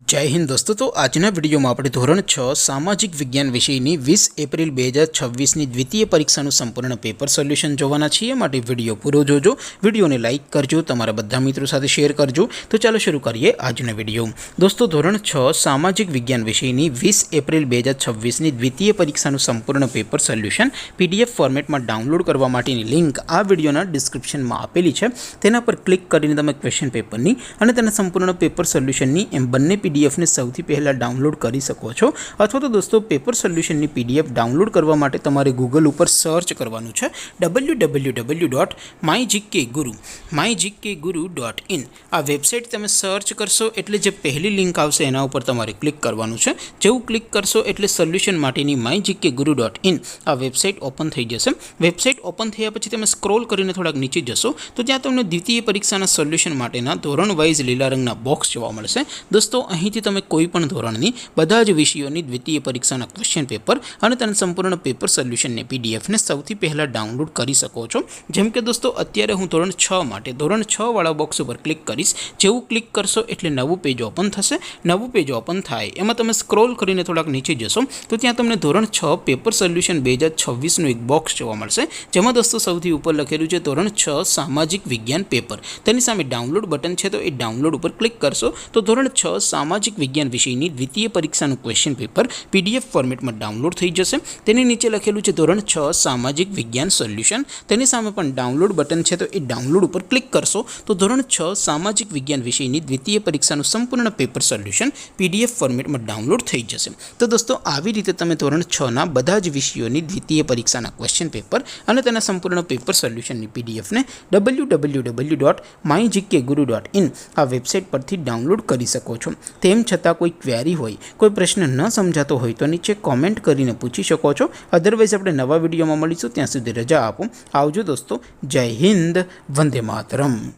जय हिंद दोस्तों। तो आजना वीडियो में આપણે ધોરણ 6 સામાજિક વિજ્ઞાન વિષયની 20 એપ્રિલ 2026ની દ્વિતીય પરીક્ષાનું સંપૂર્ણ પેપર સોલ્યુશન જોવાના છીએ। માટે વિડિયો પૂરો જોજો, વિડિયોને લાઈક કરજો, તમારા બધા મિત્રો સાથે શેર કરજો। તો ચાલો શરૂ કરીએ આજનો વિડિયો। દોસ્તો ધોરણ 6 સામાજિક વિજ્ઞાન વિષયની 20 એપ્રિલ 2026ની દ્વિતીય પરીક્ષાનું સંપૂર્ણ પેપર સોલ્યુશન પીડીએફ ફોર્મેટમાં ડાઉનલોડ કરવા માટેની લિંક આ વિડિયોના ડિસ્ક્રિપ્શનમાં આપેલી છે। તેના પર ક્લિક કરીને તમે ક્વેશ્ચન પેપરની અને તેના સંપૂર્ણ પેપર સોલ્યુશનની એમ બંને पीडीएफ ने સૌથી પહેલા ડાઉનલોડ કરી શકો છો। અથવા તો દોસ્તો પેપર સોલ્યુશનની પીડીએફ ડાઉનલોડ કરવા માટે તમારે ગૂગલ ઉપર સર્ચ કરવાનું છે www.mygkguru.in। આ વેબસાઇટ તમે સર્ચ કરશો એટલે જે પહેલી લિંક આવશે એના ઉપર તમારે ક્લિક કરવાનું છે। જેવું ક્લિક કરશો એટલે સોલ્યુશન માટેની mygkguru.in આ વેબસાઇટ ઓપન થઈ જશે। વેબસાઇટ ઓપન થયા પછી તમે સ્ક્રોલ કરીને થોડાક નીચે જશો તો ત્યાં તમને દ્વિતીય પરીક્ષાના સોલ્યુશન માટેના ધોરણ વાઇઝ લીલા રંગના બોક્સ જોવા મળશે। દોસ્તો અહીંથી તમે કોઈપણ ધોરણની બધા જ વિષયોની દ્વિતીય પરીક્ષાના ક્વેશ્ચન પેપર અને તેના સંપૂર્ણ પેપર સોલ્યુશનની પીડીએફને સૌથી પહેલાં ડાઉનલોડ કરી શકો છો। જેમ કે દોસ્તો અત્યારે હું ધોરણ 6 માટે ધોરણ 6 વાળા બોક્સ ઉપર ક્લિક કરીશ। જેવું ક્લિક કરશો એટલે નવું પેજ ઓપન થશે। નવું પેજ ઓપન થાય એમાં તમે સ્ક્રોલ કરીને થોડાક નીચે જશો તો ત્યાં તમને ધોરણ 6 પેપર સોલ્યુશન 2026નું એક બોક્સ જોવા મળશે। જેમાં દોસ્તો સૌથી ઉપર લખેલું છે ધોરણ 6 સામાજિક વિજ્ઞાન પેપર। તેની સામે ડાઉનલોડ બટન છે તો એ ડાઉનલોડ ઉપર ક્લિક કરશો તો ધોરણ 6 સામાજિક વિજ્ઞાન વિષયની દ્વિતીય પરીક્ષાનું ક્વેશ્ચન પેપર પીડીએફ ફોર્મેટમાં ડાઉનલોડ થઈ જશે। તેની નીચે લખેલું છે ધોરણ 6 સામાજિક વિજ્ઞાન સોલ્યુશન। તેની સામે પણ ડાઉનલોડ બટન છે તો એ ડાઉનલોડ ઉપર ક્લિક કરશો તો ધોરણ 6 સામાજિક વિજ્ઞાન વિષયની દ્વિતીય પરીક્ષાનું સંપૂર્ણ પેપર સોલ્યુશન પીડીએફ ફોર્મેટમાં ડાઉનલોડ થઈ જશે। તો દોસ્તો આવી રીતે તમે ધોરણ 6ના બધા જ વિષયોની દ્વિતીય પરીક્ષાના ક્વેશ્ચન પેપર અને તેના સંપૂર્ણ પેપર સોલ્યુશનની પીડીએફને www.mygkguru.in આ વેબસાઇટ પરથી ડાઉનલોડ કરી શકો છો। તેમ છતાં કોઈ ક્વેરી હોય, કોઈ પ્રશ્ન ન સમજાતો હોય તો નીચે કોમેન્ટ કરીને પૂછી શકો છો। અધરવાઇઝ આપણે નવા વિડીયોમાં મળીશું, ત્યાં સુધી રજા આપો। આવજો દોસ્તો, જય હિન્દ, વંદે માતરમ।